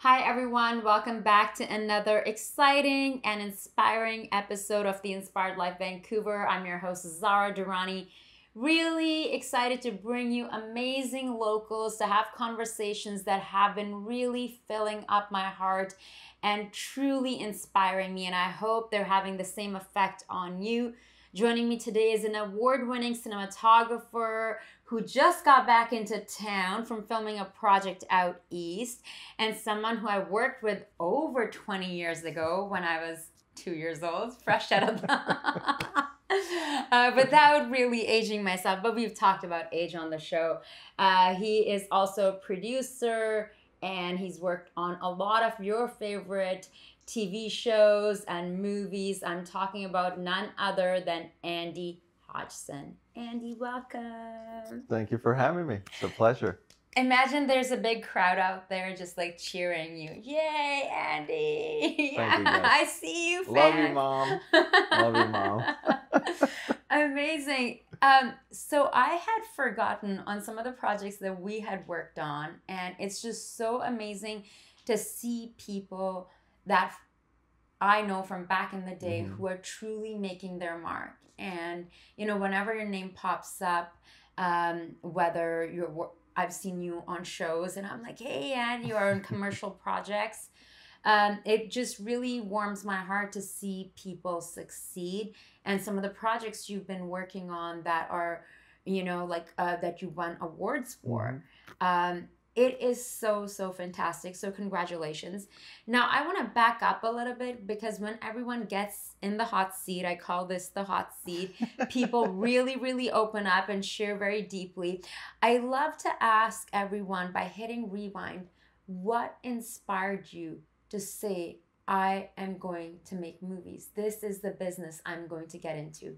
Hi everyone, welcome back to another exciting and inspiring episode of the Inspired Life Vancouver. I'm your host Zara Durrani. Really excited to bring you amazing locals to have conversations that have been really filling up my heart and truly inspiring me, and I hope they're having the same effect on you. Joining me today is an award-winning cinematographer who just got back into town from filming a project out east, and someone who I worked with over 20 years ago when I was 2 years old, fresh out of the... without really aging myself, but we've talked about age on the show. He is also a producer, and he's worked on a lot of your favorite TV shows and movies. I'm talking about none other than Andy Hodgson. Andy, welcome. Thank you for having me. It's a pleasure. Imagine there's a big crowd out there just like cheering you. Yay, Andy. Thank you, guys. I see you, fans. Love you, Mom. Love you, Mom. Amazing. So I had forgotten on some of the projects that we had worked on, and it's just so amazing to see people that I know from back in the day who are truly making their mark. And, you know, whenever your name pops up, whether I've seen you on shows and I'm like, hey, and you're in commercial projects. It just really warms my heart to see people succeed. And some of the projects you've been working on that are, you know, like that you won awards for. It is so fantastic. So congratulations. Now I want to back up a little bit, because when everyone gets in the hot seat, I call this the hot seat, people really open up and share very deeply. I love to ask everyone, by hitting rewind, what inspired you to say, I am going to make movies? This is the business I'm going to get into.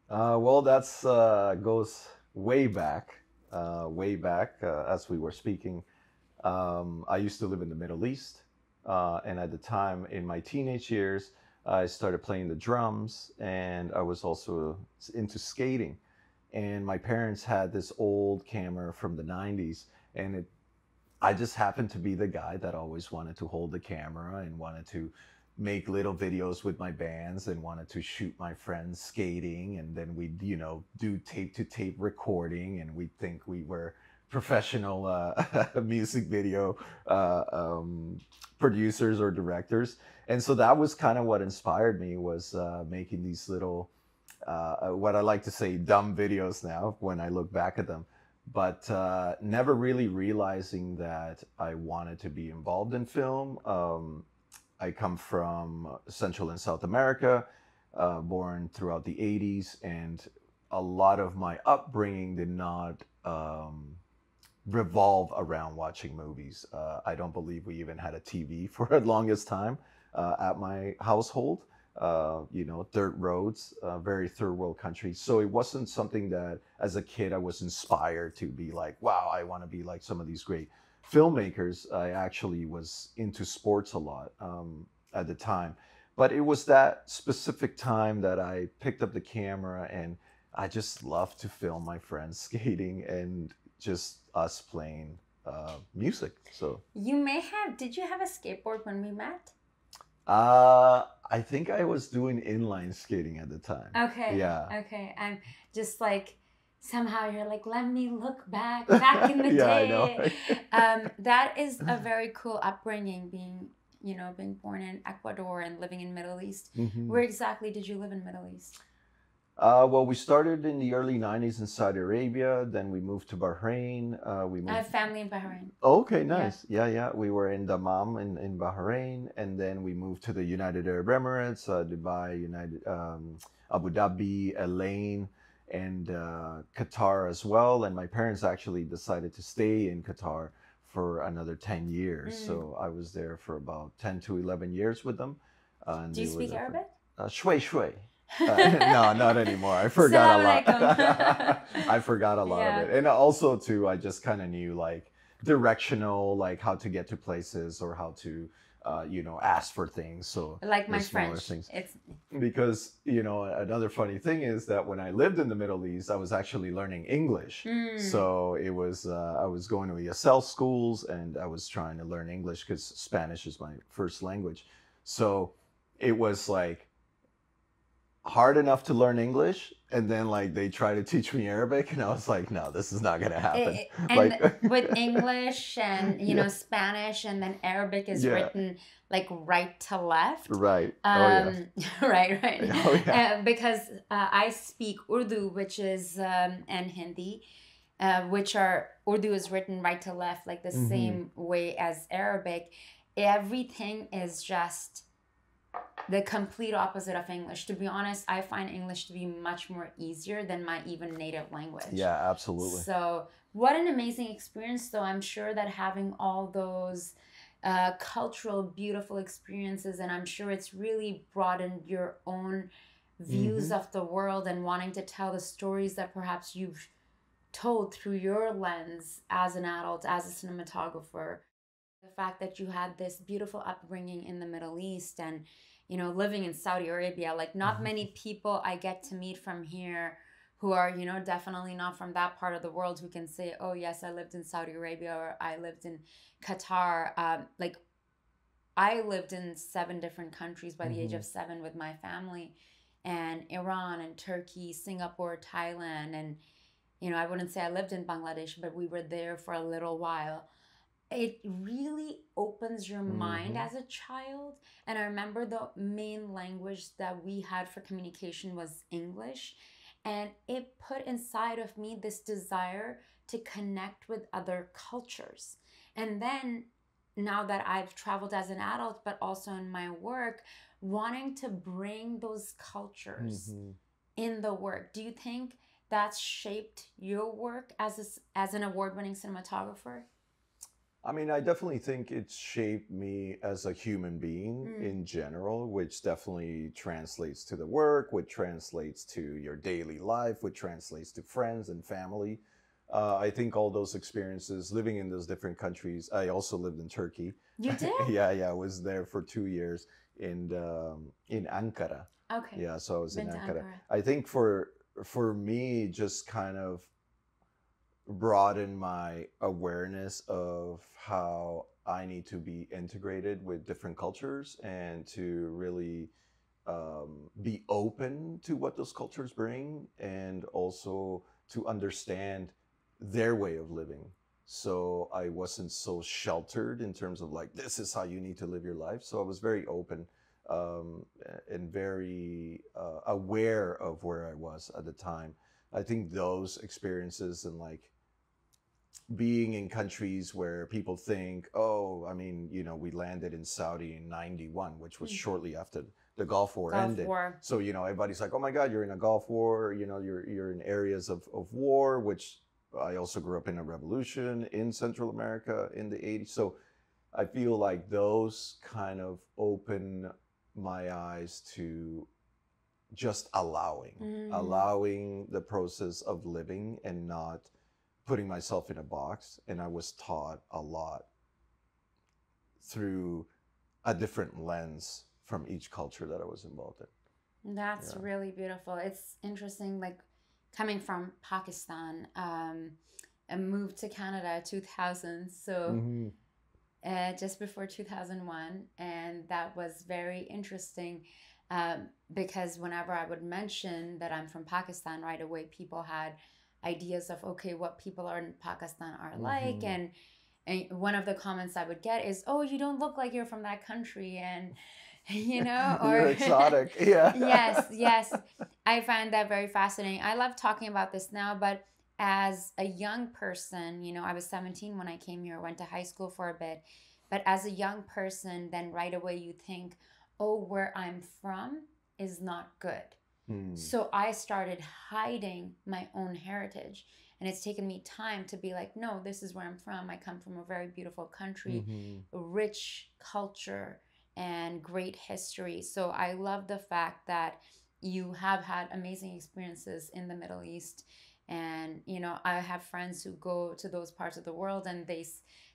Well, that's goes way back. As we were speaking. I used to live in the Middle East, and at the time in my teenage years, I started playing the drums, and I was also into skating. And my parents had this old camera from the 90s, and I just happened to be the guy that always wanted to hold the camera and wanted to make little videos with my bands and wanted to shoot my friends skating, and then we'd, you know, do tape to tape recording, and we'd think we were professional music video producers or directors. And so that was kind of what inspired me, was making these little what I like to say dumb videos now when I look back at them, but never really realizing that I wanted to be involved in film. I come from Central and South America, born throughout the 80s, and a lot of my upbringing did not revolve around watching movies. I don't believe we even had a TV for the longest time at my household. You know, dirt roads, very third world country. So it wasn't something that as a kid I was inspired to be like, wow, I want to be like some of these great filmmakers. I actually was into sports a lot at the time, but it was that specific time that I picked up the camera, and I just loved to film my friends skating and just us playing music. So did you have a skateboard when we met? I think I was doing inline skating at the time. Okay. Yeah. Okay. I'm just like, somehow you're like, let me look back in the Yeah, day. I know. That is a very cool upbringing, being born in Ecuador and living in Middle East. Where exactly did you live in Middle East? Well, we started in the early 90s in Saudi Arabia. Then we moved to Bahrain. I have family in Bahrain. Okay, nice. Yeah. We were in Dammam in Bahrain. And then we moved to the United Arab Emirates, Dubai, Abu Dhabi, Elaine, and Qatar as well. And my parents actually decided to stay in Qatar for another 10 years. So I was there for about 10 to 11 years with them. Do you speak Arabic? Shway shway. No, not anymore. I forgot a lot. I forgot a lot of it. And also too, I just kind of knew like directional, like how to get to places or how to ask for things. So Like the my smaller French. things. It's Because another funny thing is that when I lived in the Middle East, I was actually learning English. mm, So it was I was going to ESL schools and I was trying to learn English because Spanish is my first language. So it was like hard enough to learn English, and then like they try to teach me Arabic, and I was like, no, this is not gonna happen. and Like, with English and yeah, Spanish and then Arabic is yeah, written like right to left. right. Oh yeah. Right. Oh yeah. Because I speak Urdu, which is and Hindi, which are Urdu is written right to left, like the Hmm. same way as Arabic. Everything is just the complete opposite of English. To be honest, I find English to be much more easier than my even native language. Yeah, absolutely. So, what an amazing experience, though. I'm sure that having all those cultural, beautiful experiences, and I'm sure it's really broadened your own views Hmm. of the world and wanting to tell the stories that perhaps you've told through your lens as an adult, as a cinematographer. The fact that you had this beautiful upbringing in the Middle East and, living in Saudi Arabia, like not Hmm. many people I get to meet from here who are, definitely not from that part of the world who can say, oh, yes, I lived in Saudi Arabia or I lived in Qatar. Like, I lived in 7 different countries by the age Hmm. of 7 with my family, and Iran and Turkey, Singapore, Thailand, and I wouldn't say I lived in Bangladesh, but we were there for a little while. It really opens your mind Hmm. as a child. And I remember the main language that we had for communication was English. And it put inside of me this desire to connect with other cultures. And then now that I've traveled as an adult, but also in my work, wanting to bring those cultures Hmm. in the work. Do you think that's shaped your work as an award-winning cinematographer? I mean, I definitely think it's shaped me as a human being Mm. in general, which definitely translates to the work, which translates to your daily life, which translates to friends and family. I think all those experiences, living in those different countries. I also lived in Turkey. You did? Yeah, yeah, I was there for 2 years in Ankara. Okay. Yeah, so I was in Been to Ankara. Ankara. I think for me, just kind of broaden my awareness of how I need to be integrated with different cultures and to really be open to what those cultures bring and also to understand their way of living. So I wasn't so sheltered in terms of like, this is how you need to live your life. So I was very open and very aware of where I was at the time. I think those experiences and like being in countries where people think, oh, I mean, we landed in Saudi in 91, which was Mm. shortly after the Gulf War Gulf ended. War. So, everybody's like, oh my God, you're in a Gulf War, you're in areas of war, which I also grew up in a revolution in Central America in the 80s. So I feel like those kind of open my eyes to just Mm. allowing the process of living and not putting myself in a box. And I was taught a lot through a different lens from each culture that I was involved in. That's Yeah. really beautiful. It's interesting, like coming from Pakistan, and moved to Canada 2000. So Hmm. just before 2001. And that was very interesting because whenever I would mention that I'm from Pakistan, right away people had ideas of, okay, what people are in Pakistan are like. Hmm. And one of the comments I would get is, oh, you don't look like you're from that country. And, You're or exotic. Yeah. yes, yes. I find that very fascinating. I love talking about this now, but as a young person, I was 17 when I came here, went to high school for a bit. But as a young person, then right away you think, oh, where I'm from is not good. Hmm. So I started hiding my own heritage. And it's taken me time to be like, no, this is where I'm from. I come from a very beautiful country, Hmm. rich culture, and great history. So I love the fact that you have had amazing experiences in the Middle East. And, I have friends who go to those parts of the world and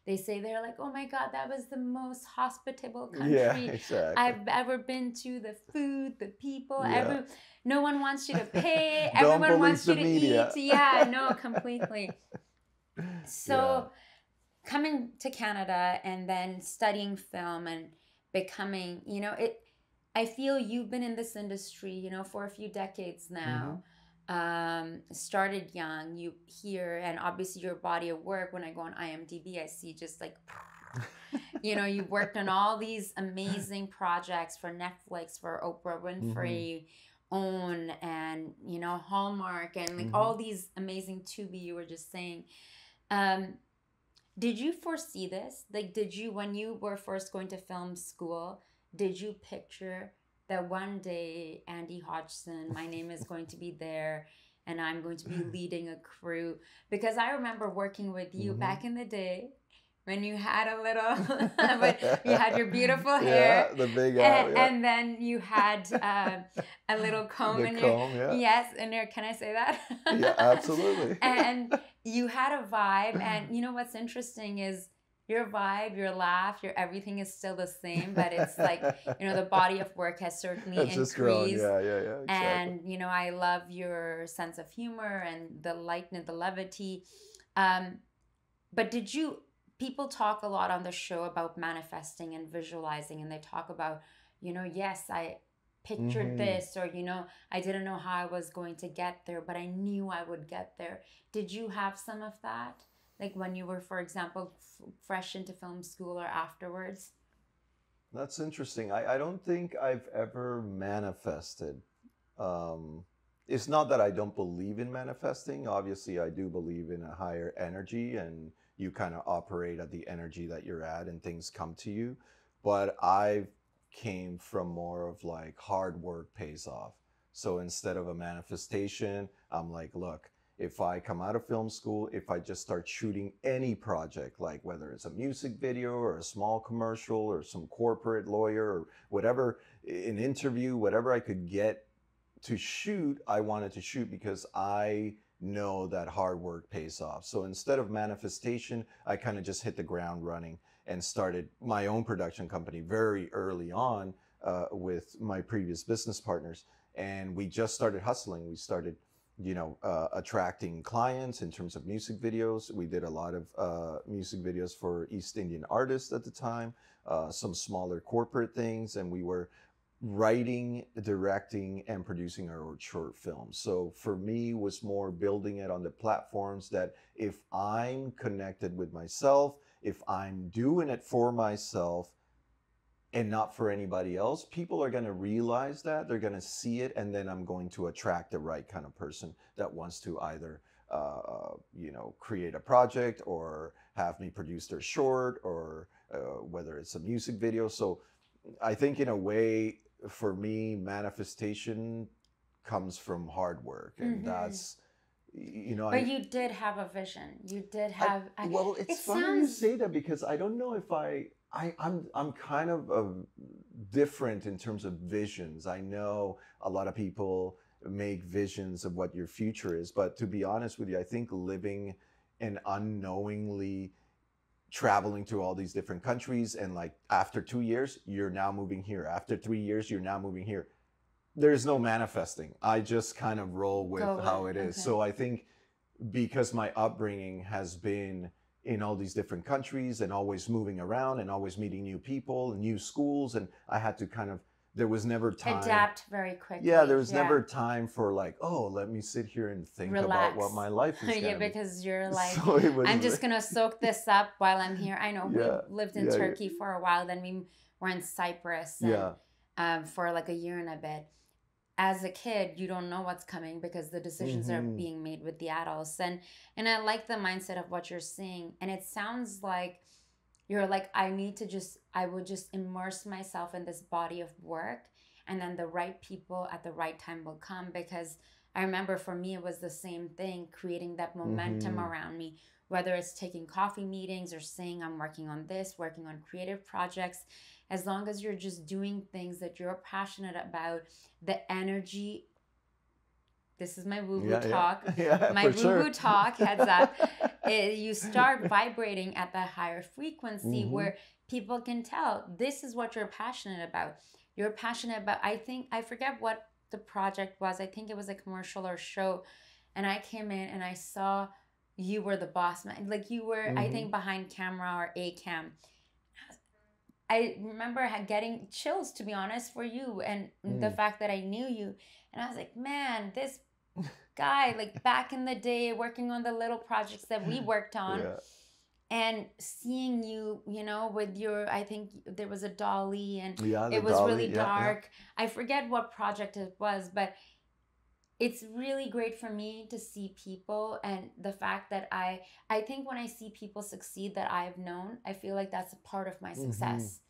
they say they're like, oh my God, that was the most hospitable Yeah, country exactly. I've ever been to. The food, the people, Yeah. no one wants you to pay, Don't everyone police wants you the to eat. media. Yeah, no, completely. Yeah. So coming to Canada and then studying film and becoming, I feel you've been in this industry, for a few decades Hmm. now. Started young, you here, and obviously your body of work. When I go on IMDb, I see just like, you've worked on all these amazing projects for Netflix, for Oprah Hmm. Winfrey, OWN, and Hallmark, and like Hmm. all these amazing Tubi you were just saying. Um, did you foresee this? Like, did you, when you were first going to film school, did you picture that one day, Andy Hodgson, my name is going to be there and I'm going to be leading a crew? Because I remember working with you Hmm. back in the day when you had a little, but you had your beautiful hair. Yeah, the big And, app, yeah. and then you had a little comb The in your, comb, yeah. yes, in your, can I say Yeah, that? absolutely. And you had a vibe, and what's interesting is your vibe, your laugh, your everything is still the same, but it's like, the body of work has certainly It's just grown. increased. Yeah, yeah, yeah, exactly. And I love your sense of humor and the lightness, the levity. um but did you, people talk a lot on the show about manifesting and visualizing, and they talk about, yes, I pictured Hmm. this, or, I didn't know how I was going to get there, but I knew I would get there. Did you have some of that? Like when you were, for example, fresh into film school or afterwards? That's interesting. I don't think I've ever manifested. Um, it's not that I don't believe in manifesting. Obviously, I do believe in a higher energy, and you kind of operate at the energy that you're at, and things come to you. But I came from more of like hard work pays off. So instead of a manifestation, I'm like, look, if I come out of film school, if I just start shooting any project, like whether it's a music video or a small commercial or some corporate lawyer or whatever, an interview, whatever I could get to shoot, I wanted to shoot because I know that hard work pays off. So instead of manifestation, I kind of just hit the ground running and started my own production company very early on with my previous business partners. And we just started hustling. We started, attracting clients in terms of music videos. We did a lot of music videos for East Indian artists at the time, some smaller corporate things, and we were writing, directing, and producing our own short films. So for me, was more building it on the platforms that if I'm connected with myself, if I'm doing it for myself and not for anybody else, people are going to realize that, they're going to see it, and then I'm going to attract the right kind of person that wants to either create a project or have me produce their short, or whether it's a music video. So I think in a way, for me, manifestation comes from hard work, and Mm-hmm. that's, you know, But I, you did have a vision. You did I, have. well, It it's funny you sounds. say that because I don't know if I'm kind of different in terms of visions. I know a lot of people make visions of what your future is, but to be honest with you, I think living and unknowingly traveling to all these different countries, and like after 2 years you're now moving here, after 3 years you're now moving here, there's no manifesting. I just kind of roll with Go how with. it is. Okay. So I think because my upbringing has been in all these different countries and always moving around and always meeting new people and new schools, and I had to kind of, there was never time. Adapt very Yeah, there quickly. was Yeah. never time for like, oh, let me sit here and think about what Relax. my life is Yeah, gonna be. because you're like, So it was I'm just gonna soak this up while I'm here. I know we yeah, lived in yeah, yeah, Turkey for a while, then we were in Cyprus, and yeah. for like a year and a bit. As a kid, you don't know what's coming because the decisions are Hmm. being made with the adults. And I like the mindset of what you're saying. And it sounds like you're like, I would just immerse myself in this body of work, and then the right people at the right time will come. Because I remember for me, it was the same thing, creating that momentum Hmm. around me, whether it's taking coffee meetings or saying I'm working on this, working on creative projects. As long as you're just doing things that you're passionate about, the energy this is my woo-woo Yeah, yeah. talk. Yeah, My for woo-woo sure. talk, heads up. You start vibrating at the higher frequency Mm-hmm. where people can tell this is what you're passionate about. You're passionate about, I think, I forget what the project was. I think it was a commercial or show. And I came in and I saw you were the boss man. Like you were, I Mm-hmm. think, behind camera or a cam. I remember getting chills, to be honest, for you and the Mm. fact that I knew you. And I was like, man, this guy, like back in the day, working on the little projects that we worked on, Yeah. and seeing you, with your, I think there was a dolly and Yeah, the it was really dolly. Yeah, yeah. dark. I forget what project it was, but it's really great for me to see people, and the fact that I think when I see people succeed that I've known, I feel like that's a part of my Mm-hmm. success.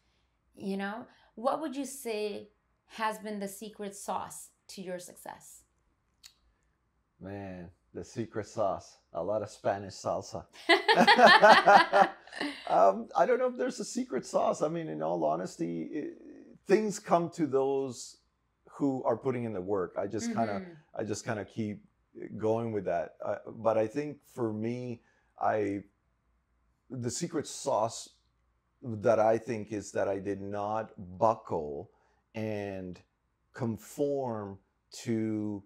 you know what would you say has been the secret sauce to your success? Man, the secret sauce. A lot of Spanish salsa. I don't know if there's a secret sauce. I mean, in all honesty, things come to those who are putting in the work. Mm-hmm. I just kind of keep going with that. But I think for me, I the secret sauce that I think is that I did not buckle and conform to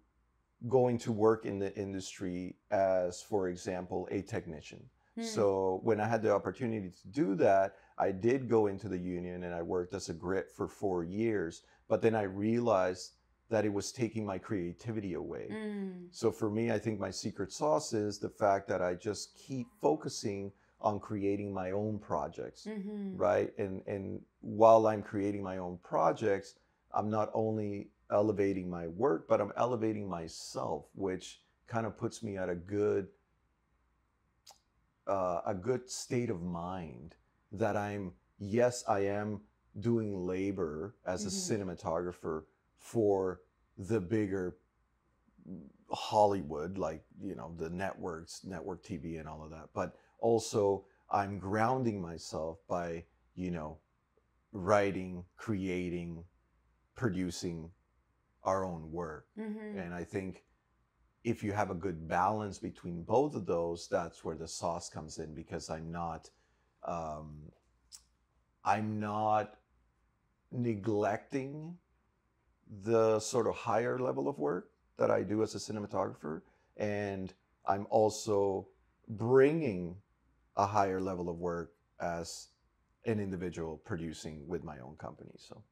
going to work in the industry as, for example, a technician. Mm. So when I had the opportunity to do that, I did go into the union and I worked as a grit for 4 years. But then I realized that it was taking my creativity away. Mm. So for me, I think my secret sauce is the fact that I just keep focusing on creating my own projects, Mm-hmm. right? And while I'm creating my own projects, I'm not only elevating my work, but I'm elevating myself, which kind of puts me at a good state of mind that yes, I am doing labor as a Mm-hmm. cinematographer for the bigger Hollywood, like, the networks, network TV and all of that. But also I'm grounding myself by, you know, writing, creating, producing our own work. Mm-hmm. And I think if you have a good balance between both of those, that's where the sauce comes in, because um, I'm not neglecting the sort of higher level of work that I do as a cinematographer, and I'm also bringing a higher level of work as an individual producing with my own company. So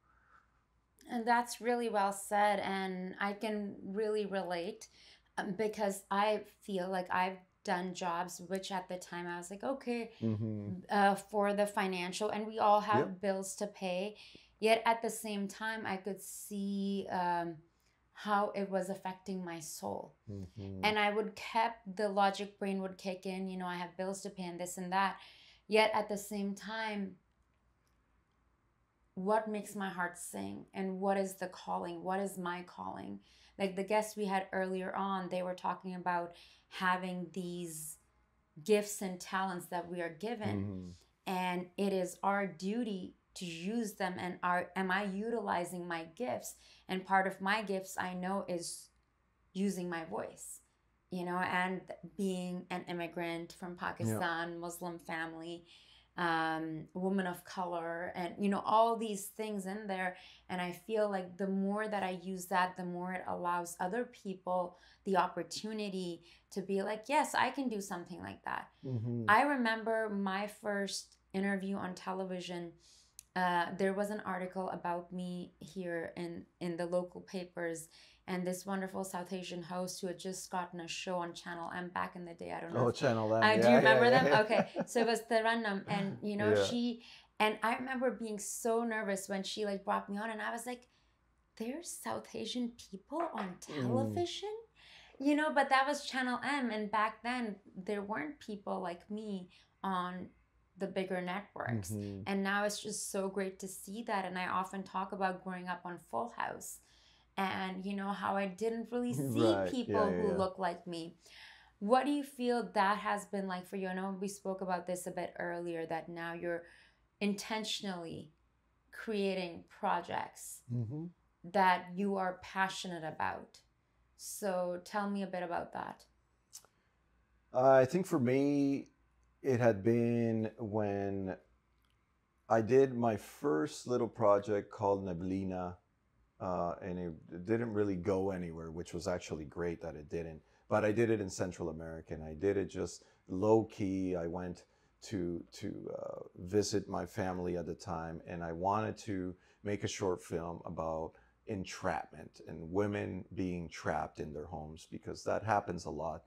And that's really well said, and I can really relate, because I feel like I've done jobs which at the time I was like, okay, mm-hmm. for the financial, and we all Yep. have bills to pay. Yet at the same time, I could see how it was affecting my soul. Mm-hmm. And I would kept the logic brain would kick in, I have bills to pay and this and that. Yet at the same time, what makes my heart sing, and what is the calling? What is my calling? Like the guests we had earlier on, they were talking about having these gifts and talents that we are given, Mm-hmm. and it is our duty to use them. And am I utilizing my gifts? And part of my gifts, I know, is using my voice, and being an immigrant from Yeah. Pakistan, Muslim family, woman of color, and all these things in there. And I feel like the more that I use that, the more it allows other people the opportunity to be like, yes, I can do something like that. Mm-hmm. I remember my first interview on television. There was an article about me here in the local papers, and this wonderful South Asian host who had just gotten a show on Channel M back in the day. I don't know Oh, if Channel M. do you Yeah, yeah, remember yeah, them? yeah. Okay, so it was Taranam, and Yeah. and I remember being so nervous when she like brought me on, and I was like, "There's South Asian people on Mm. television." But that was Channel M, and back then there weren't people like me on the bigger networks. Mm-hmm. And now it's just so great to see that. And I often talk about growing up on Full House, and how I didn't really see Right. Yeah, people yeah, who yeah. look like me. What do you feel that has been like for you? I know we spoke about this a bit earlier, that now you're intentionally creating projects Mm-hmm. that you are passionate about. So tell me a bit about that. I think for me, it had been when I did my first little project called Neblina, and it didn't really go anywhere, which was actually great that it didn't. But I did it in Central America, and I did it just low key. I went to visit my family at the time, and I wanted to make a short film about entrapment and women being trapped in their homes because that happens a lot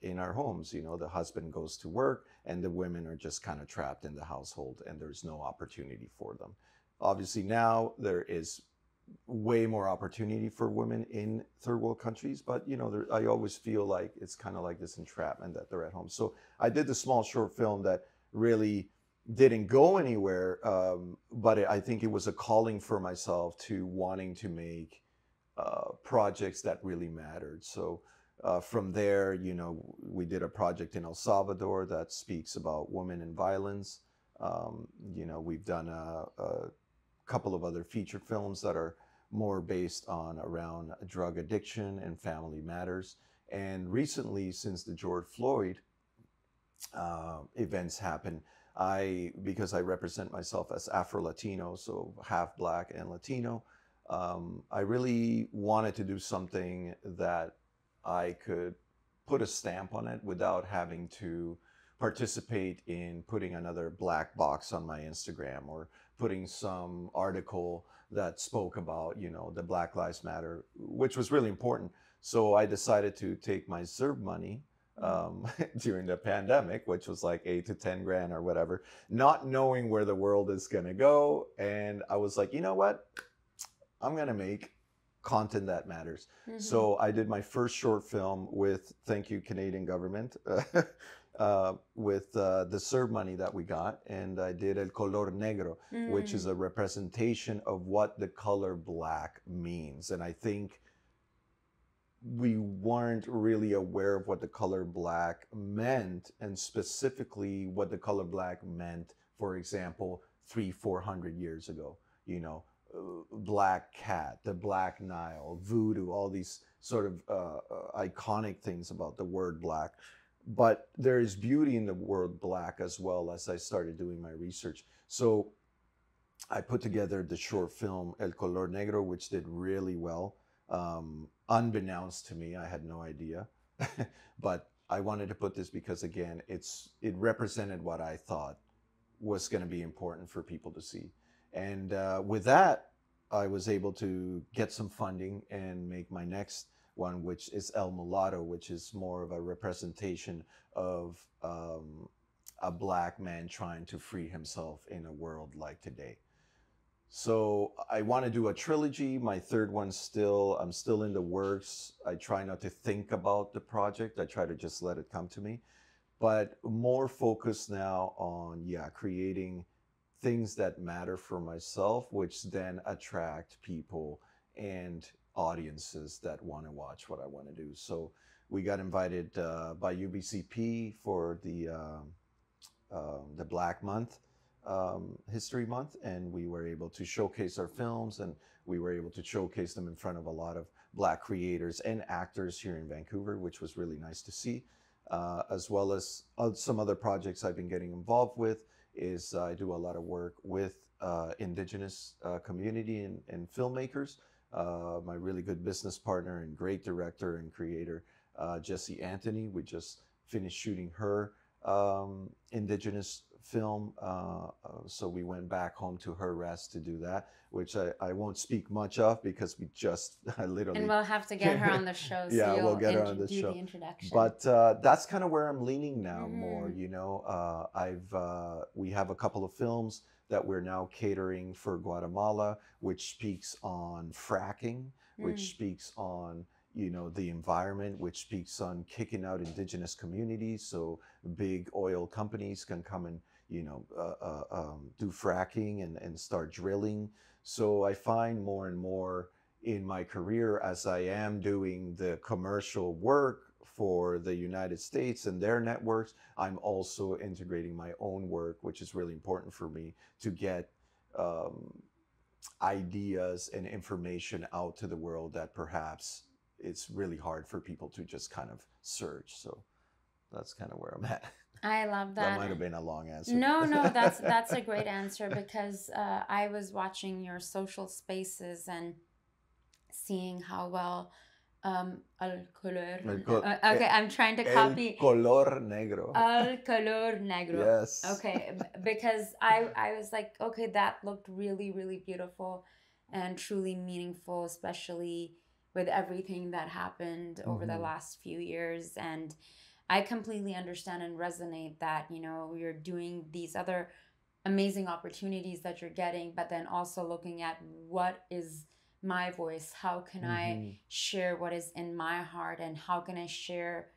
in our homes. You know, the husband goes to work, and the women are just kind of trapped in the household, and there's no opportunity for them. Obviously, now there is way more opportunity for women in third world countries, but you know, I always feel like it's kind of like this entrapment that they're at home. So I did the small short film that really didn't go anywhere, but I think it was a calling for myself to wanting to make projects that really mattered. So from there, you know, we did a project in El Salvador that speaks about women and violence. You know, we've done a couple of other feature films that are more based on around drug addiction and family matters. And recently, since the George Floyd events happened, because I represent myself as Afro Latino, so half Black and Latino, I really wanted to do something that I could put a stamp on it without having to participate in putting another black box on my Instagram or putting some article that spoke about, you know, the Black Lives Matter, which was really important. So I decided to take my ZERB money during the pandemic, which was like 8 to 10 grand or whatever, not knowing where the world is going to go. And I was like, you know what? I'm going to make content that matters. Mm-hmm. So I did my first short film with, thank you, Canadian government, with the CERB money that we got. And I did El Color Negro, which is Mm. a representation of what the color black means. And I think we weren't really aware of what the color black meant, and specifically what the color black meant, for example, 400 years ago. You know, Black Cat, the Black Nile, voodoo, all these sort of iconic things about the word black. But there is beauty in the word black as well as I started doing my research. So I put together the short film El Color Negro, which did really well. Unbeknownst to me, I had no idea, but I wanted to put this because again, it represented what I thought was going to be important for people to see, and with that, I was able to get some funding and make my next one, which is El Mulatto, which is more of a representation of a black man trying to free himself in a world like today. So I want to do a trilogy. My third one I'm still in the works. I try not to think about the project. I try to just let it come to me. But more focused now on, yeah, creating things that matter for myself, which then attract people and audiences that want to watch what I want to do. So we got invited by UBCP for the Black Month, History Month, and we were able to showcase our films, and we were able to showcase them in front of a lot of Black creators and actors here in Vancouver, which was really nice to see. As well as some other projects I've been getting involved with is I do a lot of work with Indigenous community and filmmakers. My really good business partner and great director and creator, Jessie Anthony. We just finished shooting her Indigenous film. So we went back home to her rest to do that, which I won't speak much of because we just I And literally, we'll have to get her on the show so yeah, we'll you'll get her on the do the show. introduction. But that's kind of where I'm leaning now more. Mm-hmm. You know, we have a couple of films that we're now catering for Guatemala, which speaks on fracking, which Mm. speaks on, you know, the environment, which speaks on kicking out indigenous communities so big oil companies can come and, you know, do fracking and start drilling. So I find more and more in my career, as I am doing the commercial work for the United States and their networks, I'm also integrating my own work, which is really important for me to get um, ideas and information out to the world that perhaps it's really hard for people to just kind of search. So that's kind of where I'm at. I love That that. might have been a long answer. No, that's a great answer, because I was watching your social spaces and seeing how well al color. Okay, I'm trying to copy El color negro. al color negro. Yes. Okay, because I was like, okay, that looked really, really beautiful and truly meaningful, especially with everything that happened over the last few years. And I completely understand and resonate that, you're doing these other amazing opportunities that you're getting, but then also looking at what is my voice, how can I share what is in my heart, and how can I share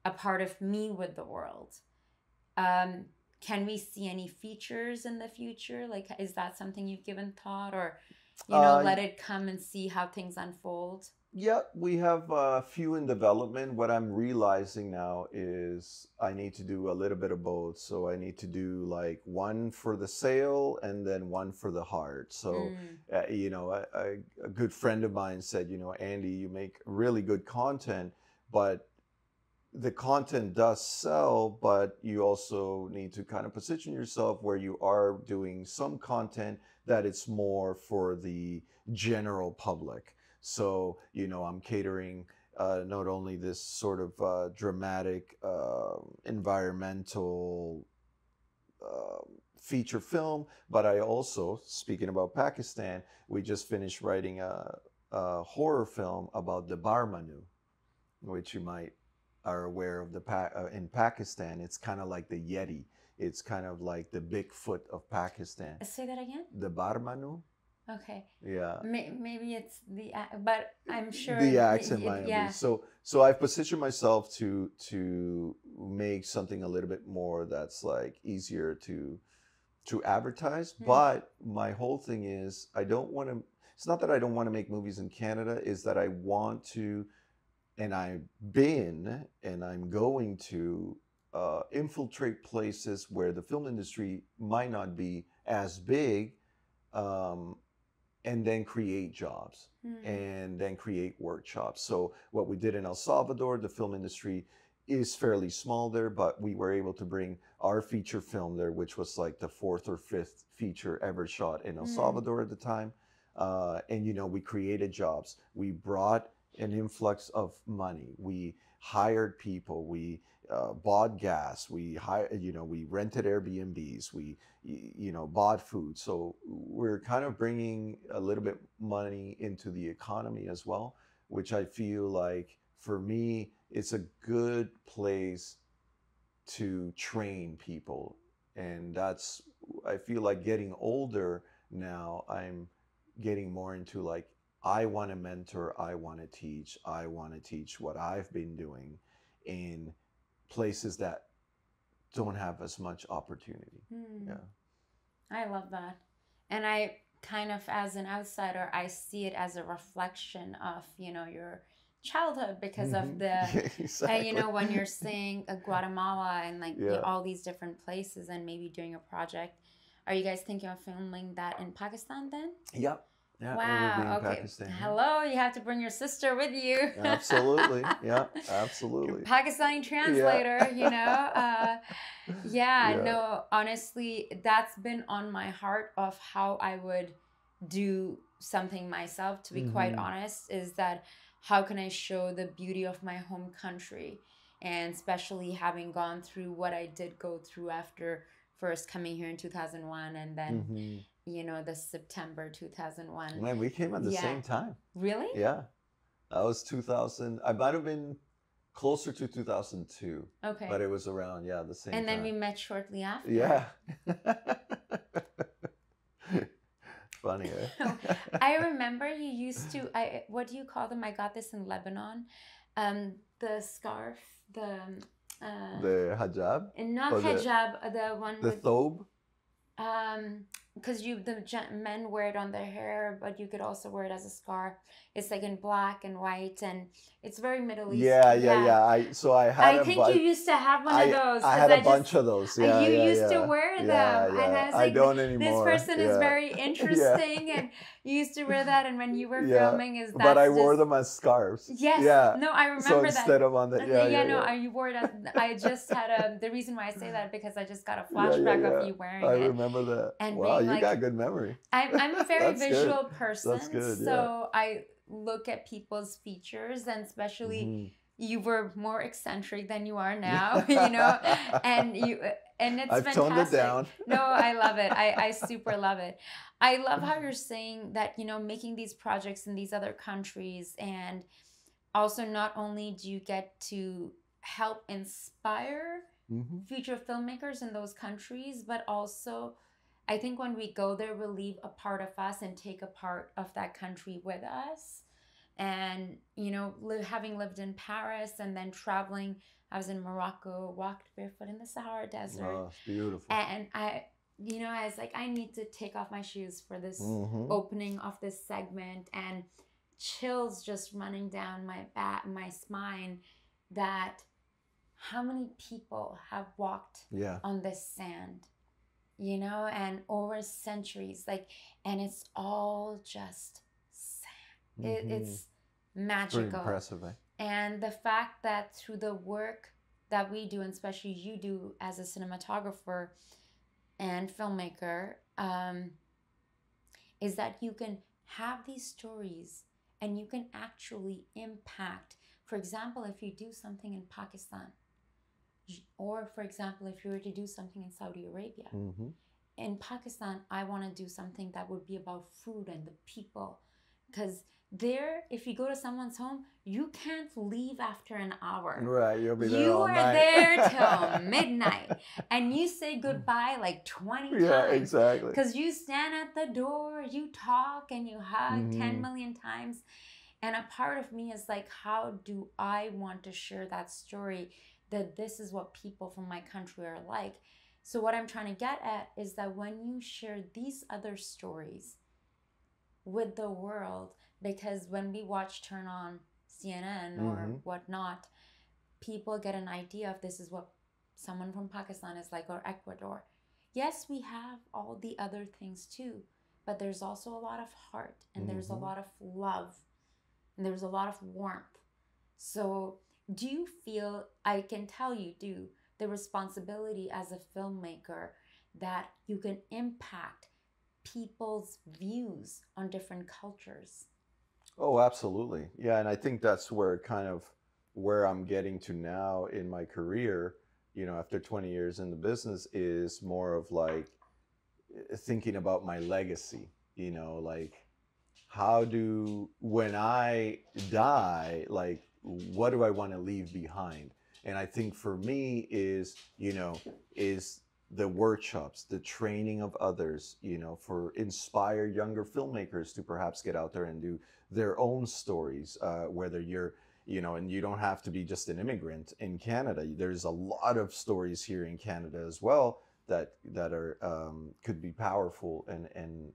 a part of me with the world. Can we see any features in the future? Like, is that something you've given thought, or let it come and see how things unfold? Yeah, we have a few in development. What I'm realizing now is I need to do a little bit of both. So I need to do like one for the sale and then one for the heart. So, a good friend of mine said, Andy, you make really good content, but the content does sell, but you also need to kind of position yourself where you are doing some content that it's more for the general public. So, I'm catering not only this sort of dramatic environmental feature film, but I also, speaking about Pakistan, we just finished writing a horror film about the Barmanu, which you might are aware of in Pakistan. It's kind of like the Yeti. It's kind of like the Bigfoot of Pakistan. Say that again? The Barmanu. Okay. Yeah. Maybe it's but I'm sure the accent might yeah. be. So I've positioned myself to make something a little bit more that's like easier to advertise. But my whole thing is I don't want to. It's not that I don't want to make movies in Canada. Is that I want to. And I've been and I'm going to infiltrate places where the film industry might not be as big, and then create jobs and then create workshops. So what we did in El Salvador, the film industry is fairly small there, but we were able to bring our feature film there, which was like the 4th or 5th feature ever shot in El Salvador at the time. And we created jobs. We brought an influx of money. We hired people. We bought gas. We we rented Airbnbs. We bought food. So we're kind of bringing a little bit money into the economy as well, which I feel like for me it's a good place to train people. And I feel like getting older now, I'm getting more into like I want to mentor, I want to teach what I've been doing in places that don't have as much opportunity. Yeah. I love that. And I kind of, as an outsider, I see it as a reflection of, your childhood, because of the, exactly. when you're saying Guatemala and like all these different places and maybe doing a project. Are you guys thinking of filming that in Pakistan then? Yep. Yeah, wow. Okay. Pakistan, hello, you have to bring your sister with you. Absolutely. Yeah, absolutely. Pakistani translator, no, honestly, that's been on my heart of how I would do something myself, to be quite honest, is that how can I show the beauty of my home country, and especially having gone through what I did go through after first coming here in 2001 and then the September 2001. Man, we came at the same time. Really? Yeah. That was 2000. I might have been closer to 2002. Okay. But it was around, the same time. And then we met shortly after. Yeah. Funny, eh? I remember you used to, what do you call them? I got this in Lebanon. The scarf, the hijab? And not hijab, the one the with... thobe? because men wear it on their hair, but you could also wear it as a scarf. It's like in black and white, and it's very Middle Yeah, Eastern. yeah, Yeah. yeah. I had I a think you bunch. used to have one of those I because had a bunch of those. Yeah, you yeah, used to yeah, wear yeah, them, and yeah. I was I like, don't this anymore. person is Yeah, very yeah, interesting, and you used to wear that, and when you were yeah. filming, is But I that's wore just them as scarves. yes, Yeah. no, I So remember that. instead of on the yeah, Yeah, yeah, no, yeah, you wore it as I just had a the reason why I say that because I just got a yeah, yeah, flashback of yeah. you I wearing it remember that. and Wow, being you like got good memory. I'm a very That's good. visual That's person, good. Yeah. so I look at people's features, and especially Hmm. you were more eccentric than you are now, you know, and you and it's I've toned it fantastic. down. No, I love it. I super love it. I love how you're saying that, you know, making these projects in these other countries, and also not only do you get to help inspire Hmm. future filmmakers in those countries, but also I think when we go there, we'll leave a part of us and take a part of that country with us. And, you know, having lived in Paris and then traveling, I was in Morocco, walked barefoot in the Sahara Desert. Oh, it's beautiful. And you know, I was like, I need to take off my shoes for this Hmm. opening of this segment, and chills just running down my back, my spine, that how many people have walked Yeah. on this sand, you know, and over centuries, like, and it's all just sand. Hmm. It's Pretty magical. impressive, eh? And the fact that through the work that we do, and especially you do as a cinematographer and filmmaker, is that you can have these stories and you can actually impact. For example, if you do something in Pakistan, or for example, if you were to do something in Saudi Arabia, Hmm. in Pakistan, I want to do something that would be about food and the people. Because there, if you go to someone's home, you can't leave after an hour. Right, you'll be there You all are night. there till midnight, and you say goodbye like 20 Yeah, times. exactly. Because you stand at the door, you talk, and you hug 10 Hmm. million times. And a part of me is like, how do I want to share that story, that this is what people from my country are like? So what I'm trying to get at is that when you share these other stories with the world, because when we watch Turn On CNN or Hmm. whatnot, people get an idea of this is what someone from Pakistan is like, or Ecuador. Yes, we have all the other things too, but there's also a lot of heart, and there's a Hmm. lot of love, and there's a lot of warmth. So do you feel, I can tell you do, the responsibility as a filmmaker that you can impact people's views on different cultures? Oh, absolutely. Yeah, and I think that's where kind of where I'm getting to now in my career, after 20 years in the business, is more of like thinking about my legacy, like when I die, like what do I want to leave behind? And I think for me is the workshops, the training of others, for inspire younger filmmakers to perhaps get out there and do their own stories, whether you're, and you don't have to be just an immigrant in Canada. There's a lot of stories here in Canada as well that are could be powerful and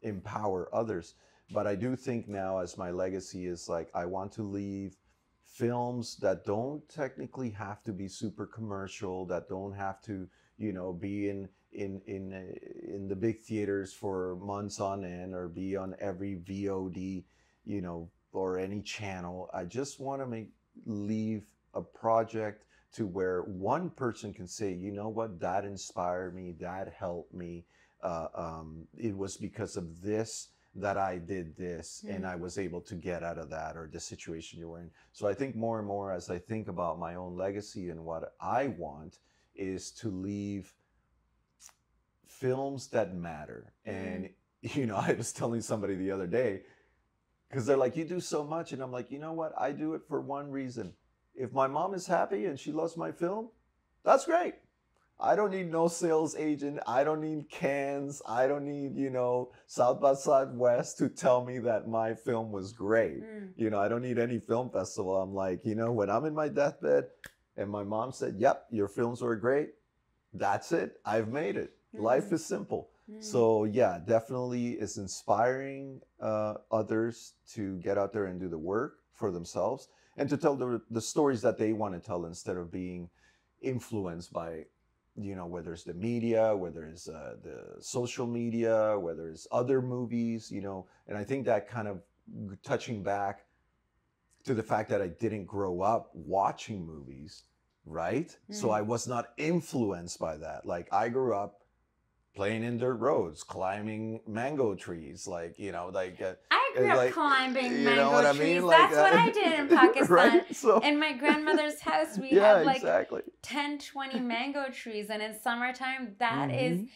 empower others. But I do think now, as my legacy is like, I want to leave films that don't technically have to be super commercial, that don't have to, be in the big theaters for months on end, or be on every VOD, or any channel. I just want to leave a project to where one person can say, you know what, that inspired me, that helped me. It was because of this that I did this, and I was able to get out of that, or the situation you were in. So I think more and more, as I think about my own legacy and what I want, is to leave films that matter. And I was telling somebody the other day, because they're like, you do so much, and I'm like, you know what, I do it for one reason. If my mom is happy and she loves my film, that's great. I don't need no sales agent. I don't need cans. I don't need, South by Southwest to tell me that my film was great. I don't need any film festival. I'm like, when I'm in my deathbed and my mom said, yep, your films were great, that's it. I've made it. Life is simple. So yeah, definitely it's inspiring others to get out there and do the work for themselves and to tell the stories that they want to tell instead of being influenced by, whether it's the media, whether it's the social media, whether it's other movies, and I think that kind of touching back to the fact that I didn't grow up watching movies, right? So I was not influenced by that. Like I grew up playing in dirt roads, climbing mango trees, I grew up like, climbing you know what mango I mean? trees. Like That's what I did in Pakistan. right? So In my grandmother's house, we yeah, have like exactly. 10, 20 mango trees. And in summertime, that is, Mhm.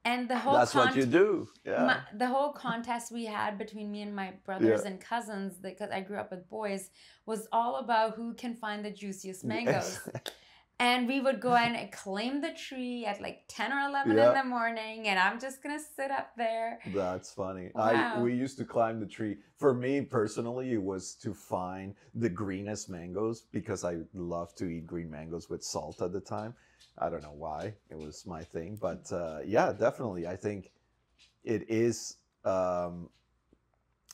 and the whole That's what you do. Yeah. the whole contest we had between me and my brothers Yeah. and cousins, because I grew up with boys, was all about who can find the juiciest mangoes. Exactly. And we would go and claim the tree at like 10 or 11 Yeah. in the morning, and I'm just gonna sit up there. That's funny. Wow. We used to climb the tree. For me personally, it was to find the greenest mangoes because I love to eat green mangoes with salt at the time. I don't know why. It was my thing. But yeah, definitely. I think it is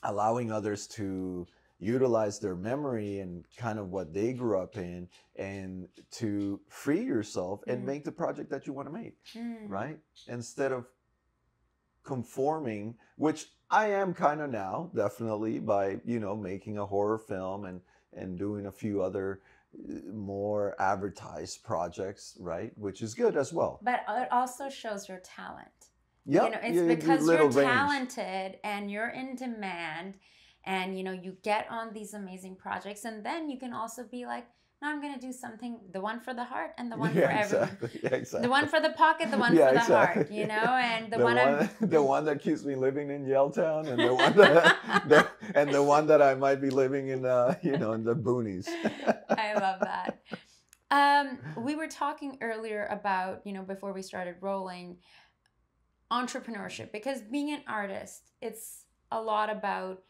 allowing others to utilize their memory and kind of what they grew up in and to free yourself and make the project that you want to make, right? Instead of conforming, which I am kind of now, definitely, by, making a horror film and doing a few other more advertised projects, right? Which is good as well. But it also shows your talent. Yeah, It's because you're talented and you're in demand, and you get on these amazing projects, and then you can also be like, no, I'm gonna do something, the one for the heart and the one for everyone. Exactly. Yeah, exactly. The one for the pocket, the one for the heart, and the one that keeps me living in Yaletown, and the one and the one that I might be living in, in the boonies. I love that. We were talking earlier about, before we started rolling, entrepreneurship, because being an artist, it's a lot about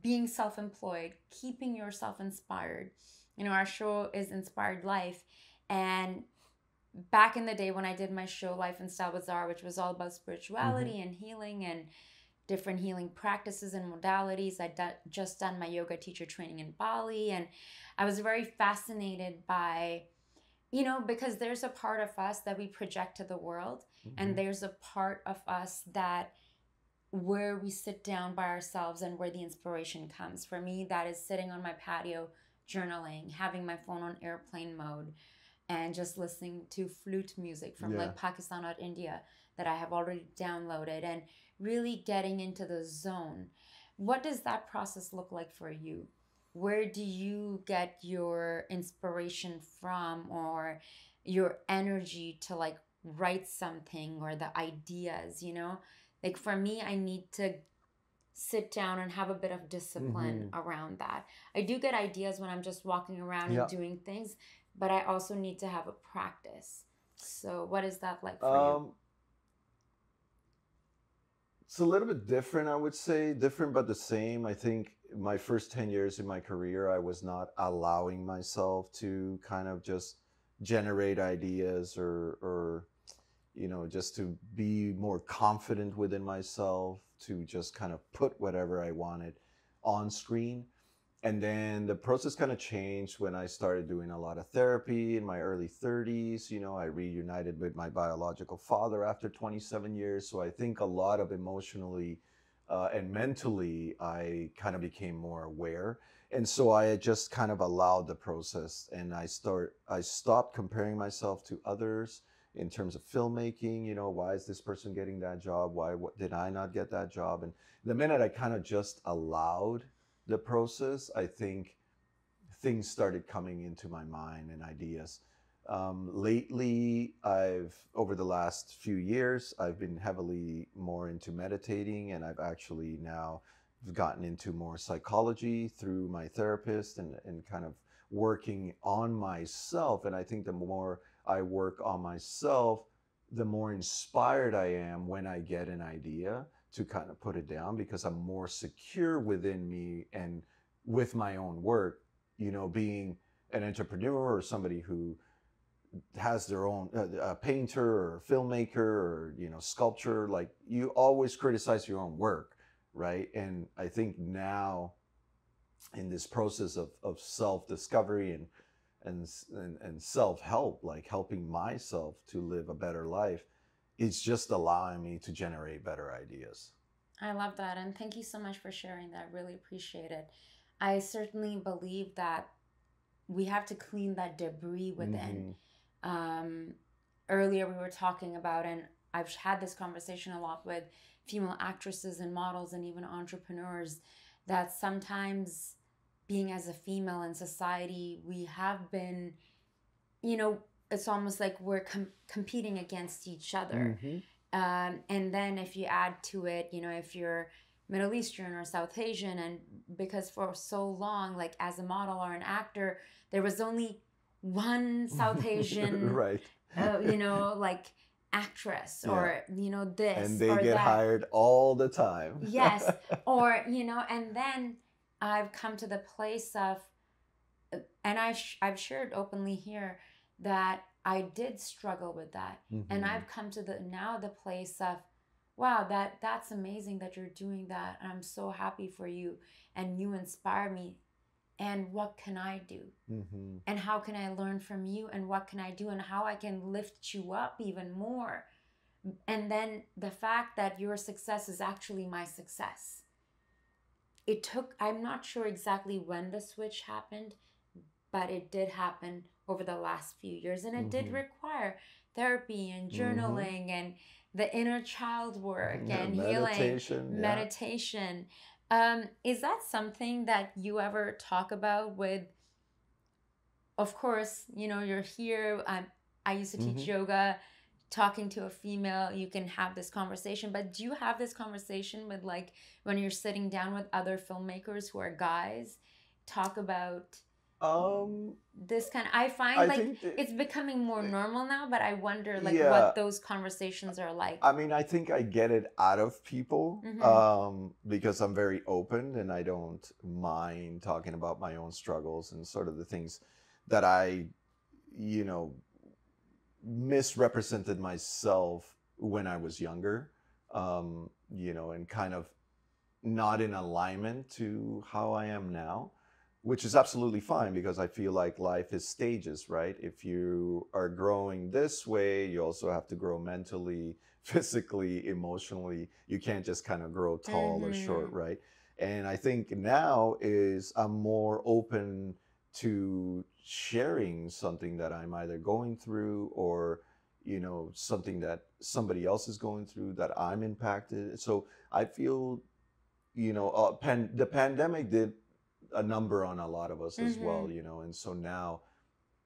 being self-employed, keeping yourself inspired. Our show is Inspired Life, and back in the day when I did my show Life and Style Bazaar, which was all about spirituality and healing and different healing practices and modalities, just done my yoga teacher training in Bali, and I was very fascinated by, because there's a part of us that we project to the world, and there's a part of us that where we sit down by ourselves and where the inspiration comes. For me, that is sitting on my patio, journaling, having my phone on airplane mode, and just listening to flute music from like Pakistan or India that I have already downloaded, and really getting into the zone. What does that process look like for you? Where do you get your inspiration from, or your energy to like write something, or the ideas, Like for me, I need to sit down and have a bit of discipline around that. I do get ideas when I'm just walking around and doing things, but I also need to have a practice. So what is that like for you? It's a little bit different, I would say. Different but the same. I think my first 10 years in my career, I was not allowing myself to kind of just generate ideas or just to be more confident within myself, to just kind of put whatever I wanted on screen. And then the process kind of changed when I started doing a lot of therapy in my early 30s. I reunited with my biological father after 27 years. So I think a lot of emotionally and mentally, I kind of became more aware. And so I had just kind of allowed the process, and I stopped comparing myself to others in terms of filmmaking. Why is this person getting that job? What did I not get that job? And the minute I kind of just allowed the process, I think things started coming into my mind and ideas. Lately, over the last few years, I've been heavily more into meditating, and I've actually now gotten into more psychology through my therapist and kind of working on myself. And I think the more I work on myself, the more inspired I am when I get an idea to kind of put it down, because I'm more secure within me and with my own work, being an entrepreneur or somebody who has their own painter or filmmaker or sculptor, like you always criticize your own work, right? And I think now in this process of self-discovery and self-help, like helping myself to live a better life, it's just allowing me to generate better ideas. I love that. And thank you so much for sharing that. Really appreciate it. I certainly believe that we have to clean that debris within. Um, Earlier, we were talking about, and I've had this conversation a lot with female actresses and models and even entrepreneurs, that sometimes being as a female in society, we have been, you know, it's almost like we're competing against each other. And then if you add to it, if you're Middle Eastern or South Asian, and because for so long, like as a model or an actor, there was only one South Asian, Right. like actress, Yeah. or, this And they or get that. hired all the time. Yes. Or, and then I've come to the place of, and I've shared openly here that I did struggle with that. And I've come to the place of, wow, that's amazing that you're doing that. And I'm so happy for you, and you inspire me. And what can I do? And how can I learn from you? And what can I do? And how I can lift you up even more. And then the fact that your success is actually my success. I'm not sure exactly when the switch happened, but it did happen over the last few years. And it did require therapy and journaling and the inner child work and meditation, meditation. Is that something that you ever talk about with, of course, you're here. I used to teach yoga. Talking to a female, you can have this conversation, but do you have this conversation with, like, when you're sitting down with other filmmakers who are guys, talk about this kind of, I find it's becoming more normal now, but I wonder what those conversations are like. I mean, I think I get it out of people because I'm very open and I don't mind talking about my own struggles and sort of the things that I, misrepresented myself when I was younger, and kind of not in alignment to how I am now, which is absolutely fine because I feel like life is stages, right? If you are growing this way, you also have to grow mentally, physically, emotionally. You can't just kind of grow tall or short, right? And I think now I'm more open to sharing something that I'm either going through or, something that somebody else is going through that I'm impacted. So I feel, the pandemic did a number on a lot of us as well, and so now